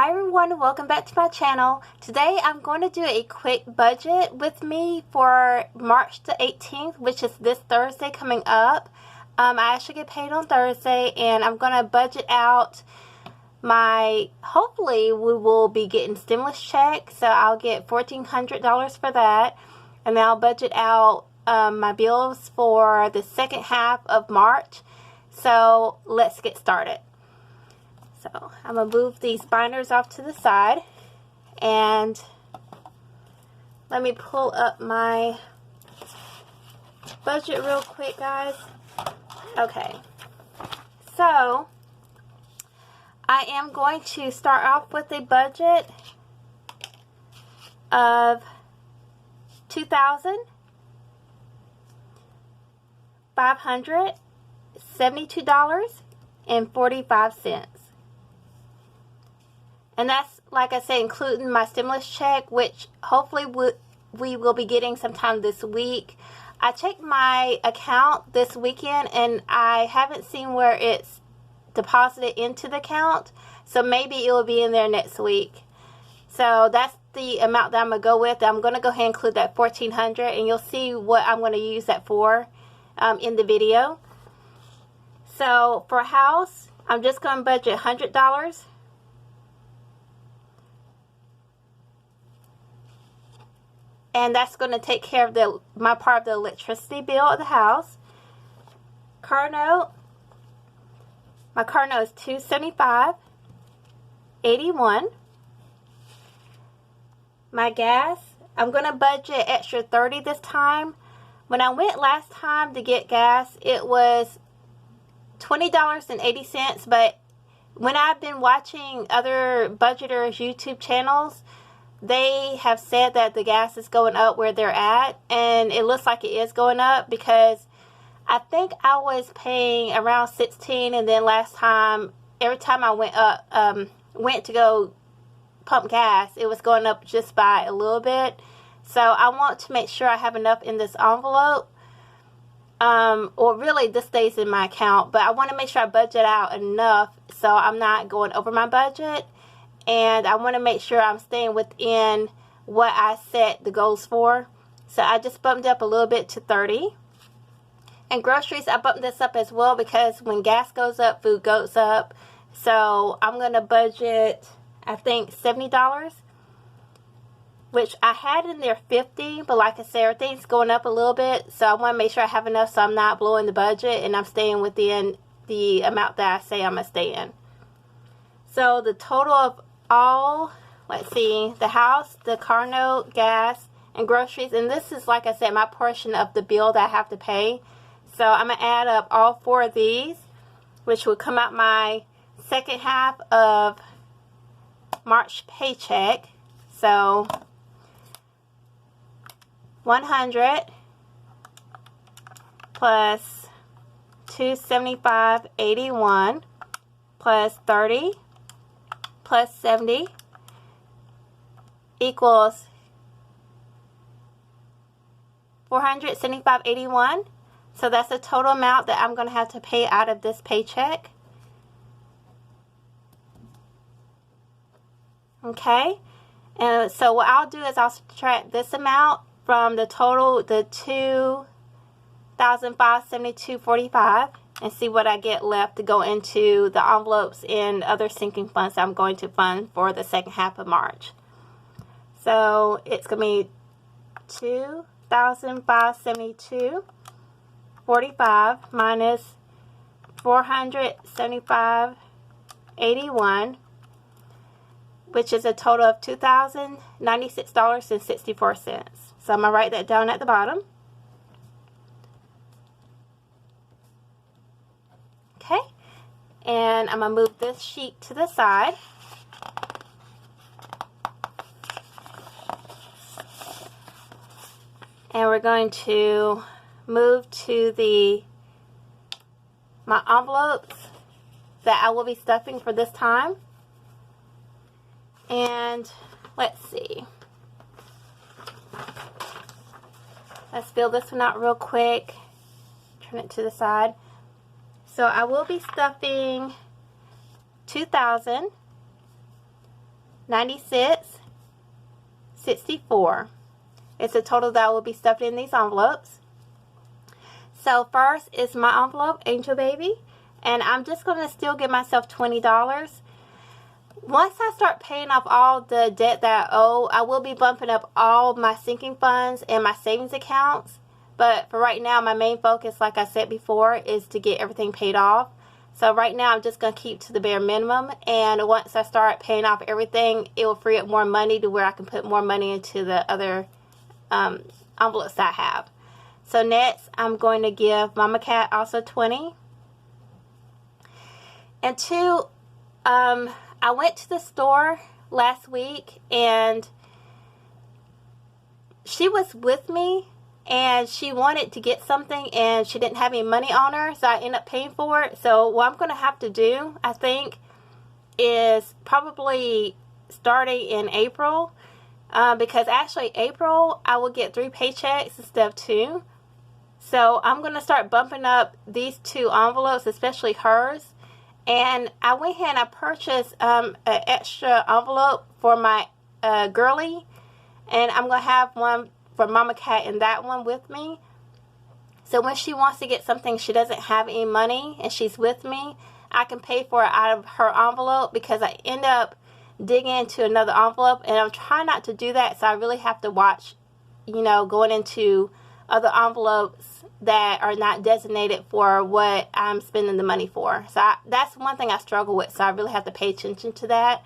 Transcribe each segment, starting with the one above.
Hi everyone, welcome back to my channel. Today I'm going to do a quick budget with me for March the 18th, which is this Thursday coming up. I actually get paid on Thursday, and I'm going to budget out hopefully we will be getting stimulus check, so I'll get $1,400 for that, and then I'll budget out my bills for the second half of March. So let's get started. So I'm going to move these binders off to the side, and let me pull up my budget real quick, guys. Okay, so I am going to start off with a budget of $2,572.45. And that's, like I said, including my stimulus check, which hopefully we will be getting sometime this week. I checked my account this weekend, and I haven't seen where it's deposited into the account. So maybe it will be in there next week. So that's the amount that I'm going to go with. I'm going to go ahead and include that $1,400, and you'll see what I'm going to use that for in the video. So for a house, I'm just going to budget $100. And that's going to take care of my part of the electricity bill of the house. Car note. My car note is $275.81. My gas, I'm going to budget extra $30 this time. When I went last time to get gas, it was $20.80. But when I've been watching other budgeters' YouTube channels, they have said that the gas is going up where they're at, and it looks like it is going up, because I think I was paying around $16, and then last time, every time I went to go pump gas, it was going up just by a little bit. So I want to make sure I have enough in this envelope, or really this stays in my account, but I want to make sure I budget out enough so I'm not going over my budget. And I want to make sure I'm staying within what I set the goals for. So I just bumped up a little bit to $30. And groceries, I bumped this up as well, because when gas goes up, food goes up. So I'm going to budget, I think, $70. Which I had in there $50. But like I said, everything's going up a little bit. So I want to make sure I have enough so I'm not blowing the budget, and I'm staying within the amount that I say I'm going to stay in. So the total of all, let's see, the house, the car note, gas, and groceries, and this is, like I said, my portion of the bill that I have to pay. So I'm going to add up all four of these, which will come out my second half of March paycheck. So 100 plus 275.81 plus 30 plus 70 equals $475.81. So that's the total amount that I'm going to have to pay out of this paycheck. Okay, and so what I'll do is I'll subtract this amount from the total, the $2,572.45, and see what I get left to go into the envelopes and other sinking funds that I'm going to fund for the second half of March. So it's going to be $2,572.45 minus $475.81, which is a total of $2,096.64. So I'm going to write that down at the bottom. Okay, and I'm going to move this sheet to the side. And we're going to move to my envelopes that I will be stuffing for this time. And let's see. Let's fill this one out real quick. Turn it to the side. So I will be stuffing $2,000, $96.64. It's the total that will be stuffed in these envelopes. So first is my envelope, Angel Baby, and I'm just going to still give myself $20. Once I start paying off all the debt that I owe, I will be bumping up all my sinking funds and my savings accounts. But for right now, my main focus, like I said before, is to get everything paid off. So right now, I'm just going to keep to the bare minimum. And once I start paying off everything, it will free up more money to where I can put more money into the other envelopes I have. So next, I'm going to give Mama Cat also 20. And two, I went to the store last week and she was with me and she wanted to get something and she didn't have any money on her, so I ended up paying for it. So what I'm going to have to do, I think, is probably starting in April, because actually April I will get 3 paychecks instead of 2. So I'm going to start bumping up these 2 envelopes, especially hers. And I went ahead and I purchased an extra envelope for my girly. And I'm going to have one for Mama Cat and that one with me. So when she wants to get something she doesn't have any money and she's with me, I can pay for it out of her envelope, because I end up digging into another envelope. And I'm trying not to do that, so I really have to watch, you know, going into other envelopes that are not designated for what I'm spending the money for. So that's one thing I struggle with, so I really have to pay attention to that.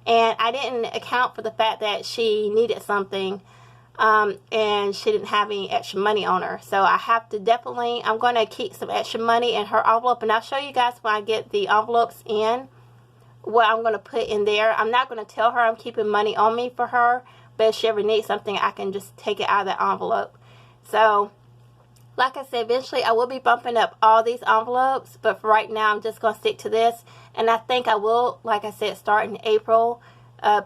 And I didn't account for the fact that she needed something and she didn't have any extra money on her. So I have to definitely, I'm going to keep some extra money in her envelope, and I'll show you guys when I get the envelopes in what I'm going to put in there. I'm not going to tell her I'm keeping money on me for her, but if she ever needs something, I can just take it out of that envelope. So like I said, eventually I will be bumping up all these envelopes, but for right now I'm just going to stick to this. And I think I will, like I said, start in April,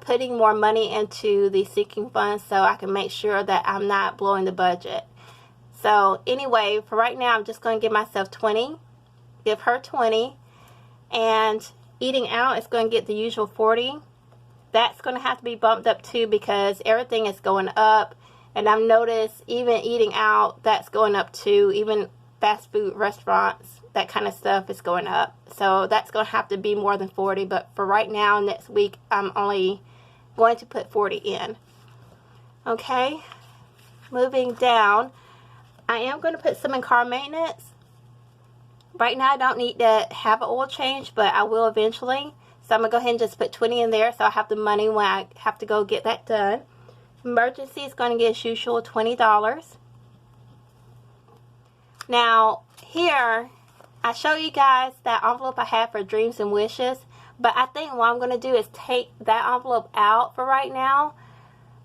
putting more money into the sinking funds so I can make sure that I'm not blowing the budget. So anyway, for right now I'm just going to give myself 20, give her 20, and eating out is going to get the usual 40. That's going to have to be bumped up too, because everything is going up. And I've noticed even eating out, that's going up too. Even fast food restaurants, that kind of stuff is going up. So that's going to have to be more than 40. But for right now, next week, I'm only going to put 40 in. Okay. Moving down, I am going to put some in car maintenance. Right now, I don't need to have an oil change, but I will eventually. So I'm going to go ahead and just put 20 in there, so I have the money when I have to go get that done. Emergency is going to get, as usual, $20. Now, here, I show you guys that envelope I have for dreams and wishes. But I think what I'm going to do is take that envelope out for right now.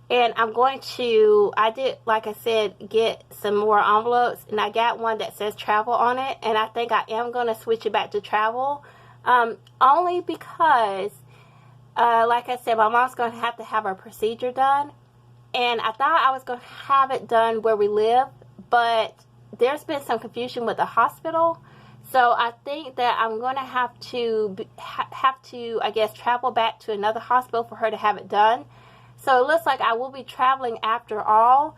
And I'm going to, I did, like I said, get some more envelopes. And I got one that says travel on it. And I think I am going to switch it back to travel. Only because, like I said, my mom's going to have her procedure done. And I thought I was going to have it done where we live, but there's been some confusion with the hospital. So I think that I'm going to have to, I guess, travel back to another hospital for her to have it done. So it looks like I will be traveling after all.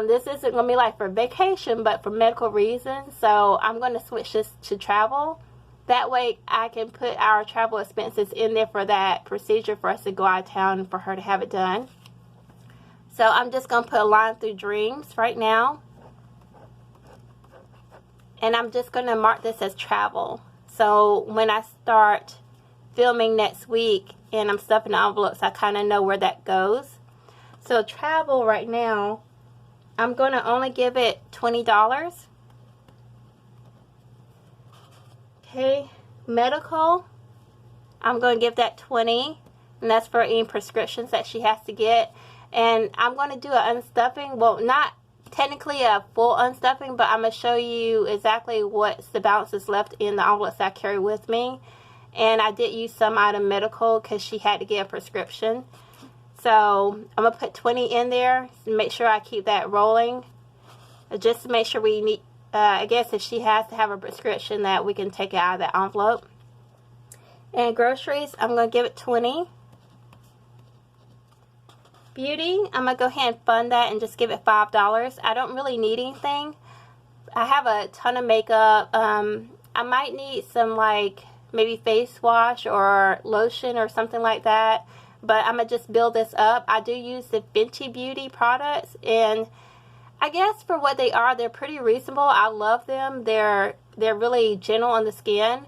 This isn't going to be like for vacation, but for medical reasons. So I'm going to switch this to travel. That way I can put our travel expenses in there for that procedure for us to go out of town and for her to have it done. So I'm just going to put a line through dreams right now. And I'm just going to mark this as travel. So when I start filming next week and I'm stuffing the envelopes, I kind of know where that goes. So travel right now, I'm going to only give it $20. Okay, medical, I'm going to give that $20. And that's for any prescriptions that she has to get. And I'm going to do an unstuffing. Well, not technically a full unstuffing, but I'm going to show you exactly what's the balance that's left in the envelopes that I carry with me. And I did use some out of medical because she had to get a prescription. So I'm going to put 20 in there and make sure I keep that rolling. Just to make sure we need, I guess if she has to have a prescription, that we can take it out of that envelope. And groceries, I'm going to give it 20. Beauty, I'm going to go ahead and fund that and just give it $5. I don't really need anything. I have a ton of makeup. I might need some like maybe face wash or lotion or something like that. But I'm going to just build this up. I do use the Fenty Beauty products, and I guess for what they are, they're pretty reasonable. I love them. They're really gentle on the skin.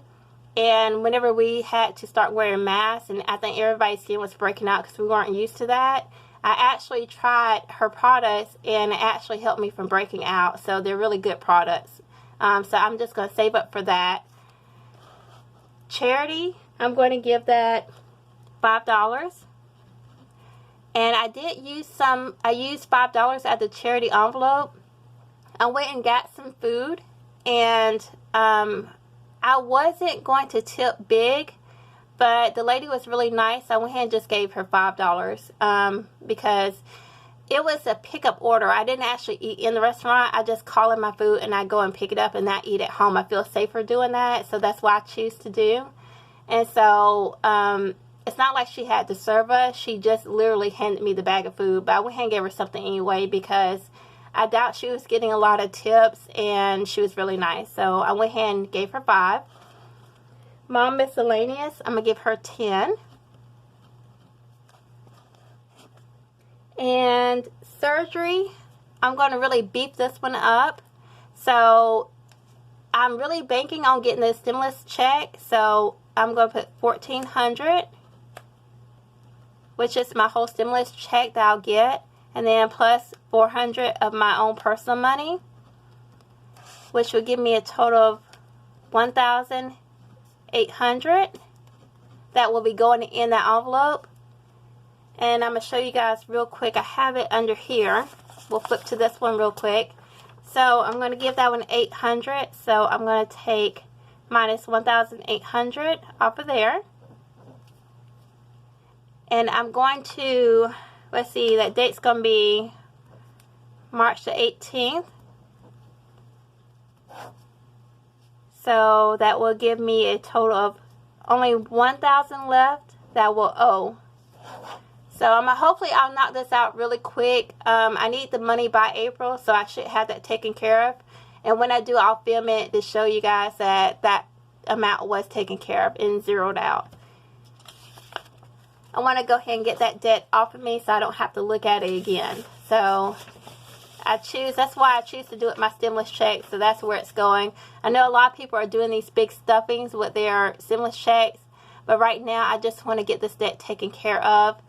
And whenever we had to start wearing masks, and I think everybody's skin was breaking out because we weren't used to that, I actually tried her products, and it actually helped me from breaking out. So they're really good products. So I'm just going to save up for that. Charity, I'm going to give that $5. And I did use I used $5 out of the charity envelope. I went and got some food, and I wasn't going to tip big, but the lady was really nice. I went ahead and just gave her $5 because it was a pickup order. I didn't actually eat in the restaurant. I just call in my food and I go and pick it up and not eat at home. I feel safer doing that, so that's what I choose to do. And so it's not like she had to serve us. She just literally handed me the bag of food, but I went ahead and gave her something anyway because I doubt she was getting a lot of tips, and she was really nice. So I went ahead and gave her $5. Mom Miscellaneous, I'm going to give her $10. And surgery, I'm going to really beef this one up. So I'm really banking on getting the stimulus check. So I'm going to put $1,400, which is my whole stimulus check that I'll get. And then plus $400 of my own personal money, which will give me a total of $1,800 that will be going in that envelope. And I'm going to show you guys real quick. I have it under here. We'll flip to this one real quick. So I'm going to give that one $800. So I'm going to take minus $1,800 off of there. And I'm going to, let's see, that date's going to be March the 18th. So that will give me a total of only $1,000 left that I will owe. So hopefully I'll knock this out really quick. I need the money by April, so I should have that taken care of. And when I do, I'll film it to show you guys that that amount was taken care of and zeroed out. I want to go ahead and get that debt off of me so I don't have to look at it again. So that's why I choose to do it my stimulus check. So that's where it's going. I know a lot of people are doing these big stuffings with their stimulus checks, but right now I just want to get this debt taken care of.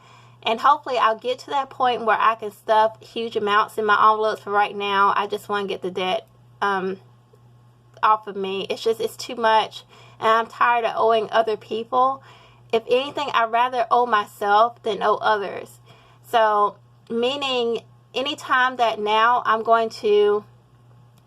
And hopefully I'll get to that point where I can stuff huge amounts in my envelopes. For right now, I just want to get the debt off of me. It's too much, and I'm tired of owing other people. If anything, I'd rather owe myself than owe others. So, meaning anytime that now I'm going to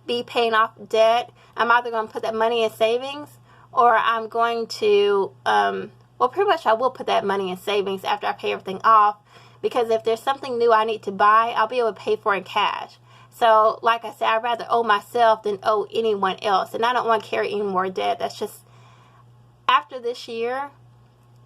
be paying off debt, I'm either going to put that money in savings, or I'm going to, well, pretty much I will put that money in savings after I pay everything off, because if there's something new I need to buy, I'll be able to pay for it in cash. So, like I said, I'd rather owe myself than owe anyone else, and I don't want to carry any more debt. That's just, after this year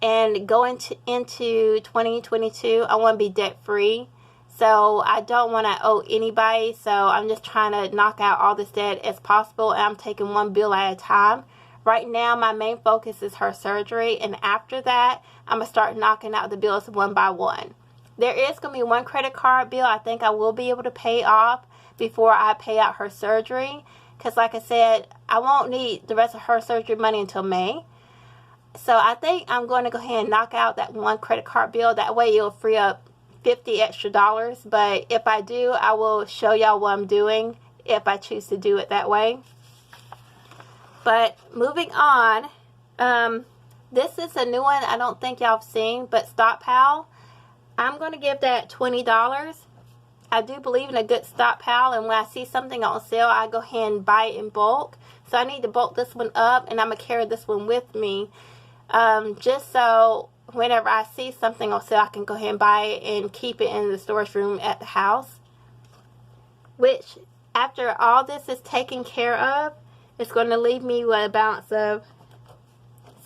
and going into 2022, I want to be debt-free. So I don't want to owe anybody. So I'm just trying to knock out all this debt as possible. And I'm taking one bill at a time. Right now, my main focus is her surgery. And after that, I'm going to start knocking out the bills one by one. There is going to be one credit card bill I think I will be able to pay off before I pay out her surgery. Because like I said, I won't need the rest of her surgery money until May. So I think I'm going to go ahead and knock out that one credit card bill. That way it'll free up $50 extra. But if I do, I will show y'all what I'm doing if I choose to do it that way. But moving on, this is a new one I don't think y'all have seen, but Stockpile. I'm going to give that $20. I do believe in a good Stockpile, and when I see something on sale, I go ahead and buy it in bulk. So I need to bulk this one up, and I'm going to carry this one with me. Just so whenever I see something on sale, I can go ahead and buy it and keep it in the storage room at the house. Which, after all this is taken care of, it's going to leave me with a balance of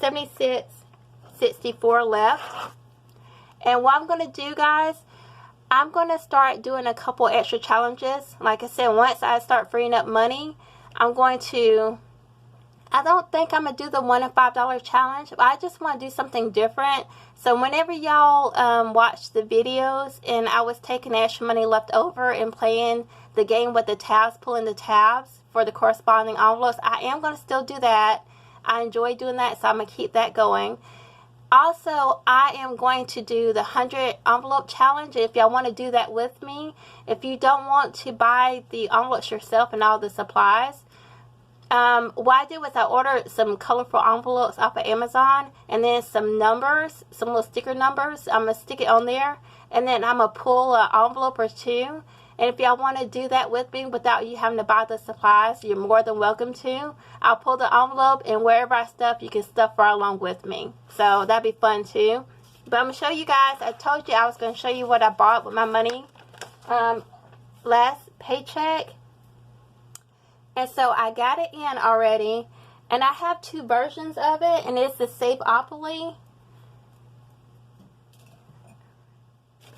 $76.64 left. And what I'm going to do, guys, I'm going to start doing a couple extra challenges. Like I said, once I start freeing up money, I'm going to, I don't think I'm going to do the $1 and $5 challenge. But I just want to do something different. So whenever y'all watch the videos and I was taking extra money left over and playing the game with the tabs, pulling the tabs for the corresponding envelopes, I am going to still do that. I enjoy doing that, so I'm going to keep that going. Also, I am going to do the 100 envelope challenge. If y'all want to do that with me, if you don't want to buy the envelopes yourself and all the supplies, what I did was I ordered some colorful envelopes off of Amazon, and then some numbers, some little sticker numbers. I'm going to stick it on there, and then I'm going to pull an envelope or two. And if y'all want to do that with me without you having to buy the supplies, you're more than welcome to. I'll pull the envelope, and wherever I stuff, you can stuff right along with me. So that'd be fun too. But I'm going to show you guys, I told you I was going to show you what I bought with my money last paycheck. And so I got it in already. And I have two versions of it, and it's the Saveopoly.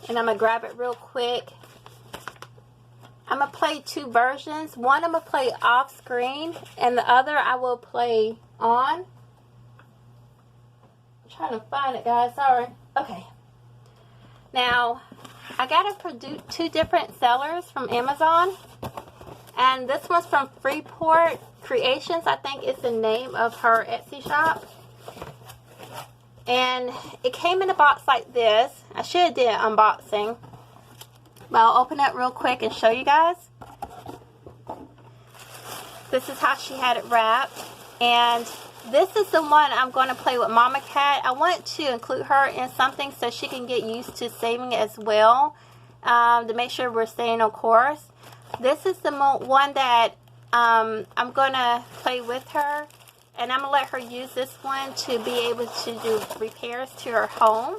And I'm going to grab it real quick. I'm going to play two versions. One I'm going to play off screen, and the other I will play on. I'm trying to find it, guys. Sorry. Okay. Now, I got it from two different sellers from Amazon. And this one's from Freeport Creations. I think it's the name of her Etsy shop. And it came in a box like this. I should have did an unboxing. But I'll open it real quick and show you guys. This is how she had it wrapped. And this is the one I'm going to play with Mama Cat. I want to include her in something so she can get used to saving as well. To make sure we're staying on course. This is the one that I'm going to play with her. And I'm going to let her use this one to be able to do repairs to her home.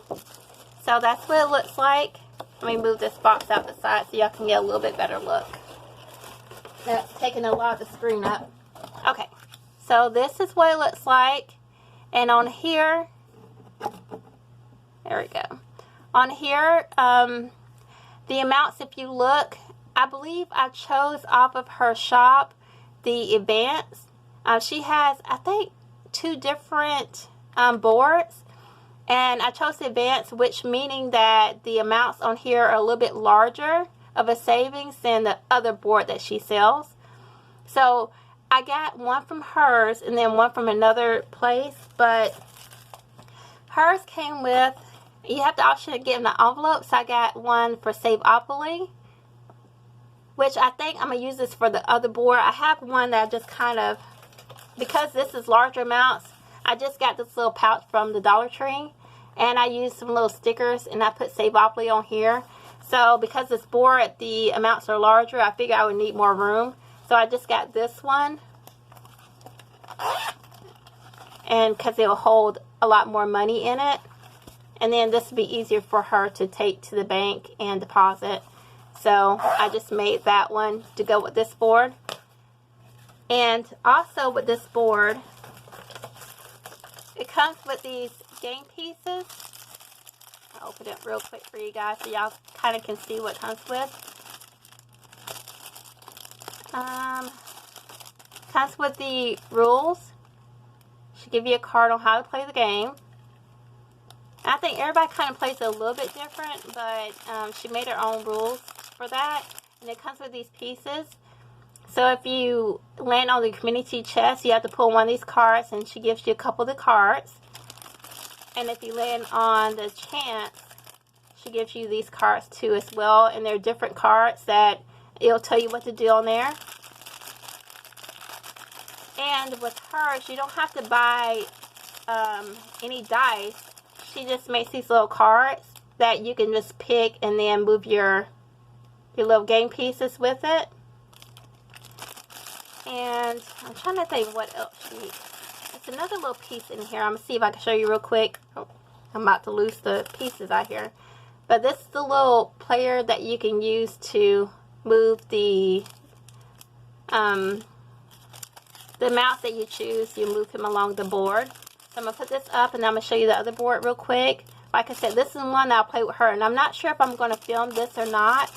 So that's what it looks like. Let me move this box out the side so y'all can get a little bit better look. That's taking a lot of the screen up. Okay, so this is what it looks like. And on here, there we go. On here, the amounts, if you look, I believe I chose off of her shop the advance. She has, I think, two different boards. And I chose the advance, which meaning that the amounts on here are a little bit larger of a savings than the other board that she sells. So I got one from hers and then one from another place. But hers came with, you have the option of getting the envelope. So I got one for Saveopoly, which I think I'm going to use this for the other board. I have one that I just kind of, because this is larger amounts, I just got this little pouch from the Dollar Tree. And I used some little stickers, and I put Saveopoly on here. So because this board, the amounts are larger, I figured I would need more room. So I just got this one. And because it will hold a lot more money in it. And then this will be easier for her to take to the bank and deposit. So I just made that one to go with this board. And also with this board, it comes with these game pieces. I'll open it real quick for you guys so y'all kind of can see what it comes with. Comes with the rules. She'll give you a card on how to play the game. I think everybody kind of plays it a little bit different, but she made her own rules for that. And it comes with these pieces. So if you land on the community chest, you have to pull one of these cards, and she gives you a couple of the cards. And if you land on the chance, she gives you these cards too as well. And they're different cards that it'll tell you what to do on there. And with hers, you don't have to buy any dice. She just makes these little cards that you can just pick and then move your little game pieces with it. And I'm trying to think what else she... There's another little piece in here. I'm going to see if I can show you real quick. Oh, I'm about to lose the pieces out here. But this is the little player that you can use to move the amounts that you choose. You move him along the board. I'm going to put this up, and I'm going to show you the other board real quick. Like I said, this is one that I'll play with her. And I'm not sure if I'm going to film this or not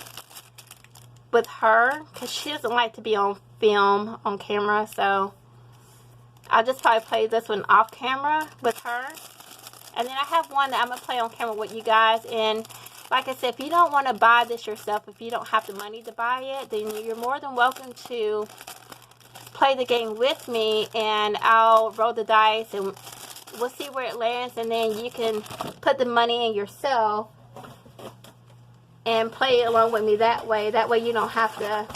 with her, because she doesn't like to be on film, on camera. So I'll just probably play this one off camera with her. And then I have one that I'm going to play on camera with you guys. And like I said, if you don't want to buy this yourself, if you don't have the money to buy it, then you're more than welcome to play the game with me, and I'll roll the dice and we'll see where it lands, and then you can put the money in yourself and play along with me that way. That way you don't have to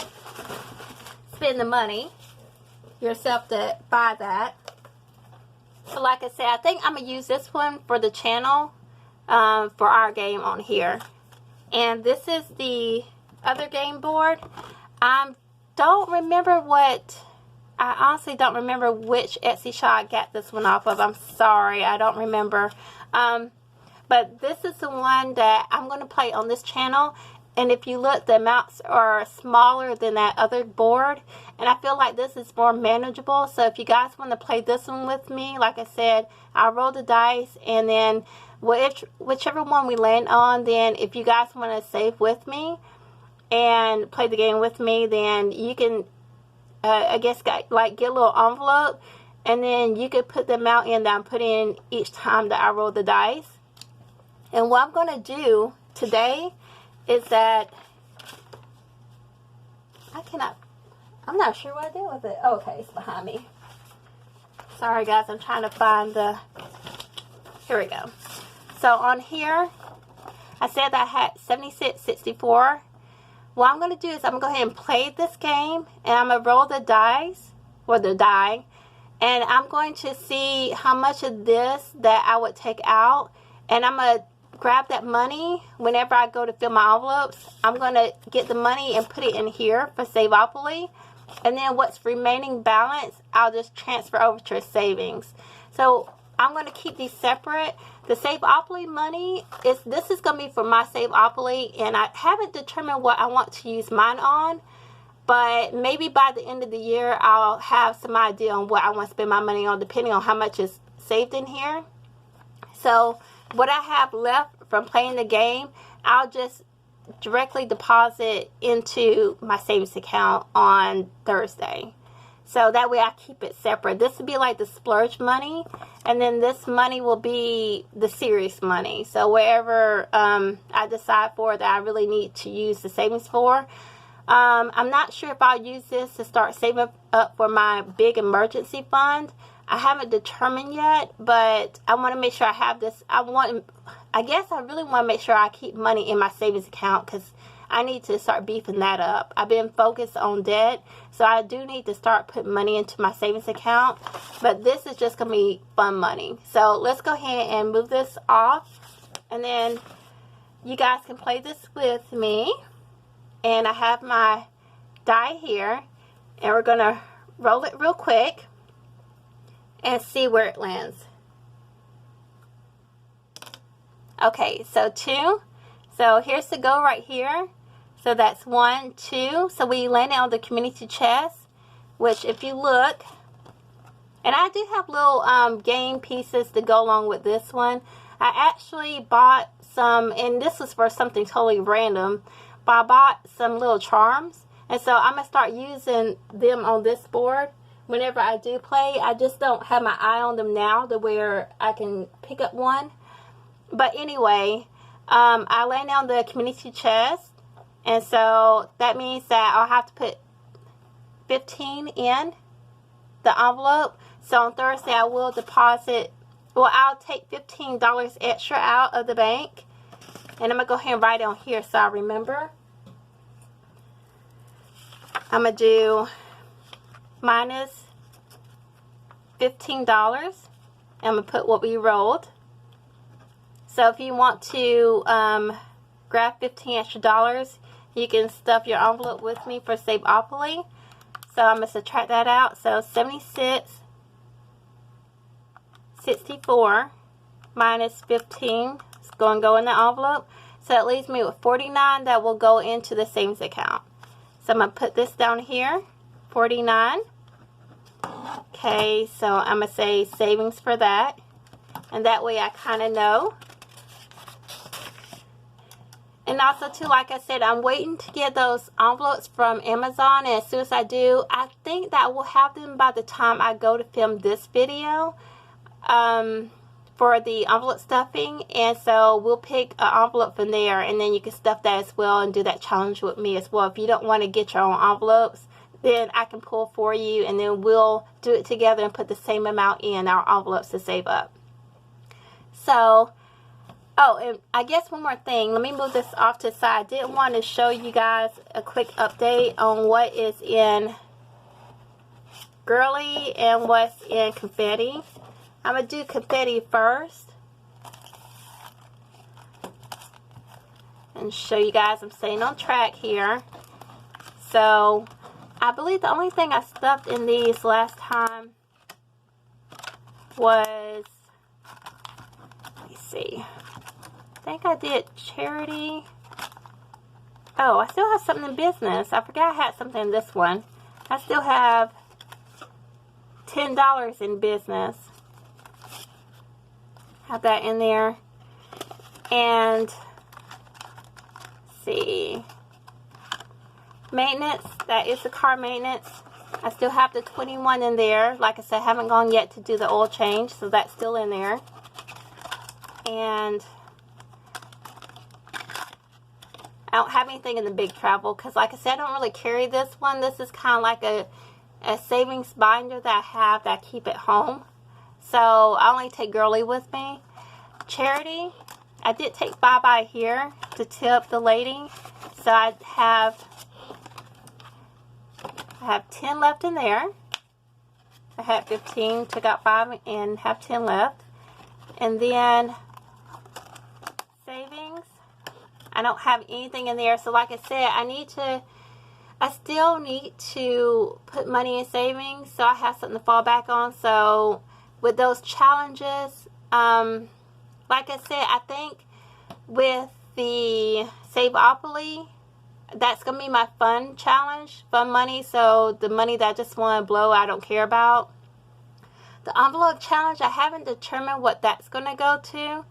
spend the money yourself to buy that. So like I said, I think I'm going to use this one for the channel, for our game on here. And this is the other game board. I honestly don't remember which Etsy shop I got this one off of. I'm sorry, I don't remember. But this is the one that I'm going to play on this channel. And if you look, the amounts are smaller than that other board. And I feel like this is more manageable. So if you guys want to play this one with me, like I said, I'll roll the dice. And then whichever one we land on, then if you guys want to save with me and play the game with me, then you can... I guess get a little envelope, and then you could put the amount in that I'm putting in each time that I roll the dice. And what I'm going to do today is that I'm not sure what I did with it. Oh, okay, it's behind me. Sorry guys, I'm trying to find here we go. So on here, I said that I had 76.64. What I'm going to do is I'm going to go ahead and play this game, and I'm going to roll the dice, or the die, and I'm going to see how much of this that I would take out, and I'm going to grab that money whenever I go to fill my envelopes. I'm going to get the money and put it in here for Saveopoly, and then what's remaining balance, I'll just transfer over to savings. So I'm going to keep these separate. The Saveopoly money, this is going to be for my Saveopoly, and I haven't determined what I want to use mine on, but maybe by the end of the year, I'll have some idea on what I want to spend my money on, depending on how much is saved in here. So what I have left from playing the game, I'll just directly deposit into my savings account on Thursday. So that way I keep it separate. This would be like the splurge money, and then this money will be the serious money. So wherever I decide for that I really need to use the savings for. I'm not sure if I'll use this to start saving up for my big emergency fund. I haven't determined yet, but I want to make sure I have this. I guess I really want to make sure I keep money in my savings account, because I need to start beefing that up. I've been focused on debt, so I do need to start putting money into my savings account. But this is just going to be fun money. So let's go ahead and move this off, and then you guys can play this with me. And I have my die here, and we're going to roll it real quick and see where it lands. Okay, so 2. So here's the go right here. So that's 1, 2. So we landed on the community chest, which if you look, and I do have little game pieces to go along with this one. I actually bought some, and this was for something totally random, but I bought some little charms. And so I'm going to start using them on this board whenever I do play. I just don't have my eye on them now to where I can pick up one. But anyway, I landed on the community chest, and so that means that I'll have to put 15 in the envelope. So on Thursday I will deposit, well, I'll take $15 extra out of the bank, and I'm going to go ahead and write it on here so I remember. I'm going to do minus $15. I'm going to put what we rolled. So if you want to grab $15 extra, you can stuff your envelope with me for Saveopoly. So I'm going to subtract that out. So 76.64 minus 15 is going to go in the envelope. So that leaves me with 49 that will go into the savings account. So I'm going to put this down here, 49. Okay, so I'm going to say savings for that. And that way I kind of know. And also, too, like I said, I'm waiting to get those envelopes from Amazon. And as soon as I do, I think that I will have them by the time I go to film this video for the envelope stuffing. And so we'll pick an envelope from there. And then you can stuff that as well and do that challenge with me as well. If you don't want to get your own envelopes, then I can pull for you. And then we'll do it together and put the same amount in our envelopes to save up. So... oh, and I guess one more thing. Let me move this off to the side. I did want to show you guys a quick update on what is in Girly and what's in Confetti. I'm going to do Confetti first. And show you guys I'm staying on track here. So, I believe the only thing I stuffed in these last time was, let me see. I think I did charity. Oh, I still have something in business. I forgot I had something in this one. I still have $10 in business. Have that in there. And let's see. Maintenance. That is the car maintenance. I still have the 21 in there. Like I said, I haven't gone yet to do the oil change, so that's still in there. And I don't have anything in the big travel because, like I said, I don't really carry this one. This is kind of like a savings binder that I have that I keep at home. So I only take Girly with me. Charity, I did take bye-bye here to tip the lady. So I have 10 left in there. I had 15, took out 5 and have 10 left. And then savings. I don't have anything in there. So like I said, I still need to put money in savings so I have something to fall back on. So with those challenges, like I said, I think with the Saveopoly, that's going to be my fun challenge, fun money. So the money that I just want to blow, I don't care about. The envelope challenge, I haven't determined what that's going to go to.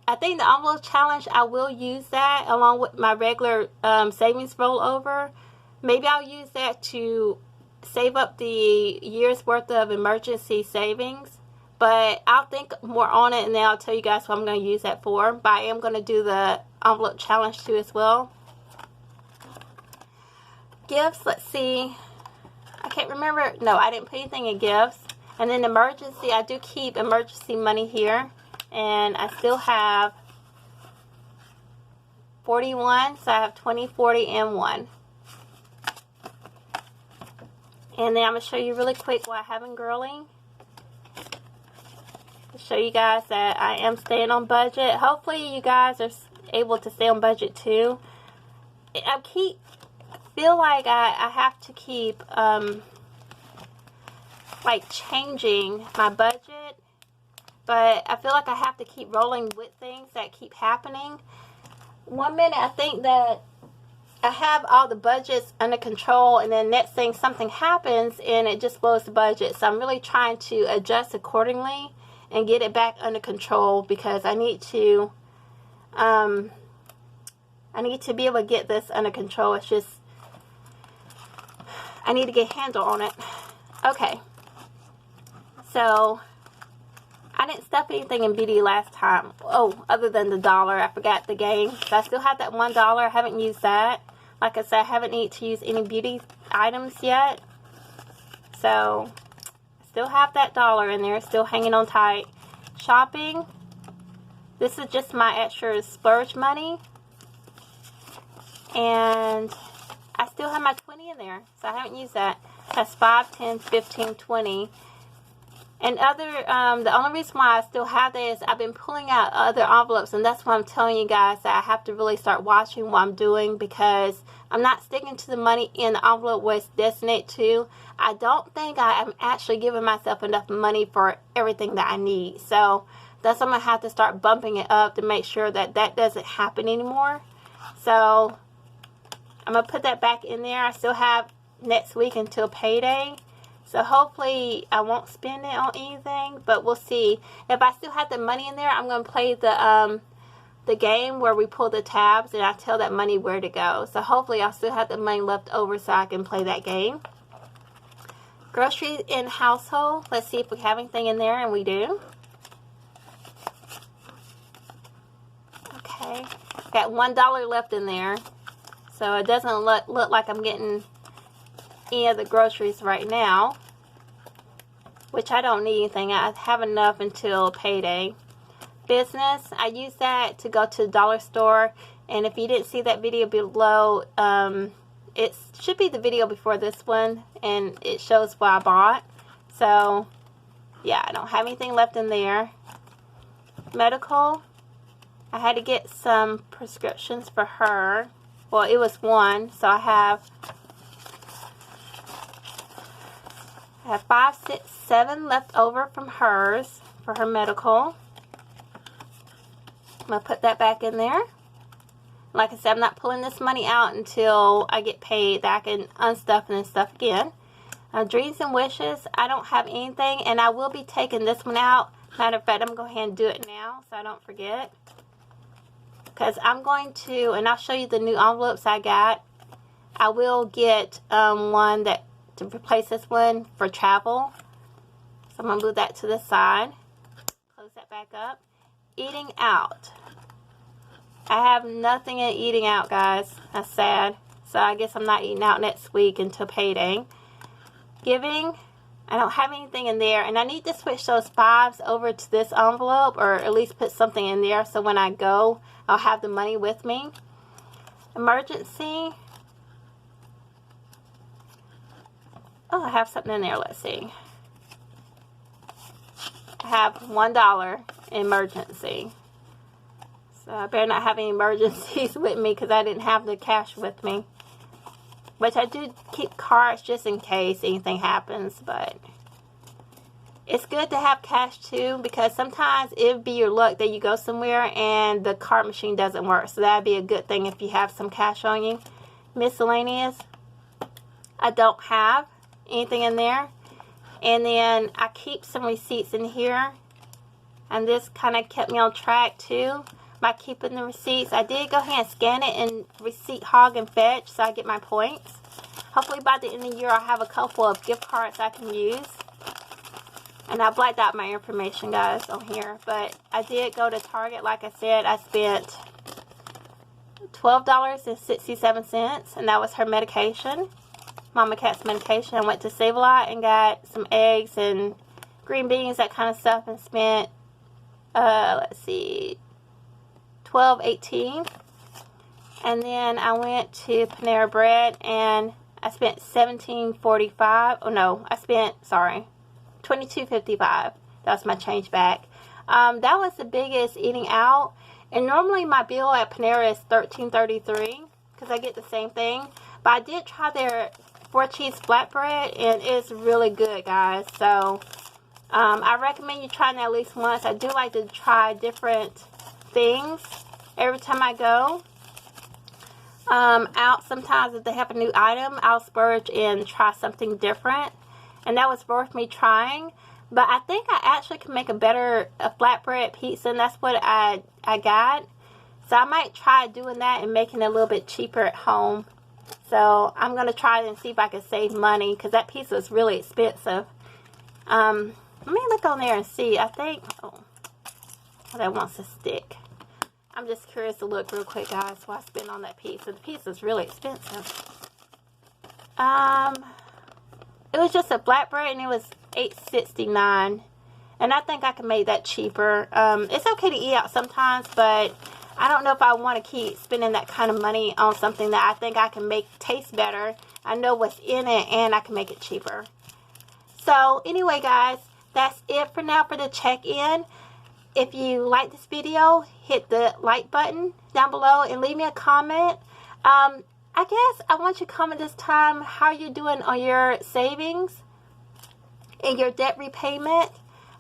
I think the envelope challenge, I will use that along with my regular savings rollover. Maybe I'll use that to save up the year's worth of emergency savings. But I'll think more on it and then I'll tell you guys what I'm going to use that for. But I am going to do the envelope challenge too as well. Gifts, let's see. I can't remember. No, I didn't put anything in gifts. And then emergency, I do keep emergency money here. And I still have 41, so I have 20, 40, and 1. And then I'm going to show you really quick what I have in Girly. To show you guys that I am staying on budget. Hopefully you guys are able to stay on budget too. I feel like I have to keep like changing my budget. But I feel like I have to keep rolling with things that keep happening. One minute I think that I have all the budgets under control, and then next thing something happens and it just blows the budget. So I'm really trying to adjust accordingly and get it back under control because I need to be able to get this under control. It's just I need to get a handle on it. Okay. So I didn't stuff anything in beauty last time. Oh, other than the $1. I forgot the game. So I still have that $1. I haven't used that. Like I said, I haven't needed to use any beauty items yet. So, I still have that $1 in there. Still hanging on tight. Shopping. This is just my extra splurge money. And I still have my 20 in there. So, I haven't used that. That's 5, 10, 15, 20. And the only reason why I still have that is I've been pulling out other envelopes, and that's why I'm telling you guys that I have to really start watching what I'm doing because I'm not sticking to the money in the envelope where it's destined to. I don't think I am actually giving myself enough money for everything that I need. So that's why I'm going to have to start bumping it up to make sure that that doesn't happen anymore. So I'm going to put that back in there. I still have next week until payday. So hopefully I won't spend it on anything, but we'll see. If I still have the money in there, I'm going to play the game where we pull the tabs and I tell that money where to go. So hopefully I'll still have the money left over so I can play that game. Groceries and household. Let's see if we have anything in there, and we do. Okay. Got $1 left in there. So it doesn't look like I'm getting any of the groceries right now, which I don't need anything. I have enough until payday. Business, I use that to go to the dollar store, and if you didn't see that video below, it should be the video before this one, and it shows what I bought. So yeah, I don't have anything left in there. Medical, I had to get some prescriptions for her. Well, it was one, so I have 5, 6, 7 left over from hers for her medical. I'm going to put that back in there. Like I said, I'm not pulling this money out until I get paid, that I can unstuff and then stuff again. Dreams and wishes, I don't have anything, and I will be taking this one out. Matter of fact, I'm going to go ahead and do it now so I don't forget. Because I'm going to, and I'll show you the new envelopes I got. I will get one that to replace this one for travel. So I'm going to move that to the side. Close that back up. Eating out. I have nothing in eating out, guys. That's sad. So I guess I'm not eating out next week until payday. Giving. I don't have anything in there. And I need to switch those 5s over to this envelope, or at least put something in there so when I go, I'll have the money with me. Emergency. Oh, I have something in there. Let's see. I have $1 emergency. So I better not have any emergencies with me because I didn't have the cash with me. Which I do keep cards just in case anything happens, but it's good to have cash too, because sometimes it'd be your luck that you go somewhere and the card machine doesn't work. So that'd be a good thing if you have some cash on you. Miscellaneous. I don't have anything in there. And then I keep some receipts in here. And this kind of kept me on track too by keeping the receipts. I did go ahead and scan it in Receipt Hog and Fetch so I get my points. Hopefully by the end of the year I'll have a couple of gift cards I can use. And I blacked out my information, guys, on here. But I did go to Target. Like I said, I spent $12.67, and that was her medication. Mama Cat's medication. I went to Save-A-Lot and got some eggs and green beans, that kind of stuff, and spent, let's see, $12.18. And then I went to Panera Bread and I spent $17.45. Oh no, I spent, sorry, $22.55. That was my change back. That was the biggest eating out. And normally my bill at Panera is $13.33 because I get the same thing. But I did try their 4-cheese flatbread and it's really good, guys. So I recommend you trying it at least once. I do like to try different things every time I go out. Sometimes if they have a new item, I'll splurge and try something different, and that was worth me trying. But I think I actually can make a flatbread pizza, and that's what I got. So I might try doing that and making it a little bit cheaper at home. So I'm going to try it and see if I can save money, because that pizza is really expensive. Let me look on there and see. I think, oh, that wants to stick. I'm just curious to look real quick, guys, what I spent on that pizza. The pizza is really expensive. It was just a flatbread and it was $8.69. And I think I can make that cheaper. It's okay to eat out sometimes, but I don't know if I want to keep spending that kind of money on something that I think I can make taste better. I know what's in it and I can make it cheaper. So anyway, guys, that's it for now for the check-in. If you like this video, hit the like button down below and leave me a comment. I guess I want you to comment this time how you're doing on your savings and your debt repayment.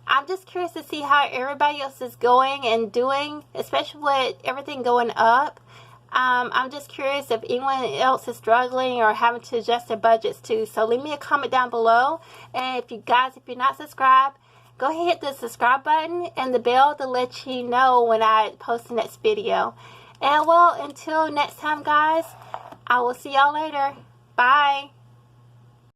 I'm just curious to see how everybody else is going and doing, especially with everything going up. I'm just curious if anyone else is struggling or having to adjust their budgets too. So leave me a comment down below. And if you're not subscribed, go ahead and hit the subscribe button and the bell to let you know when I post the next video. And well, until next time, guys, I will see y'all later. Bye.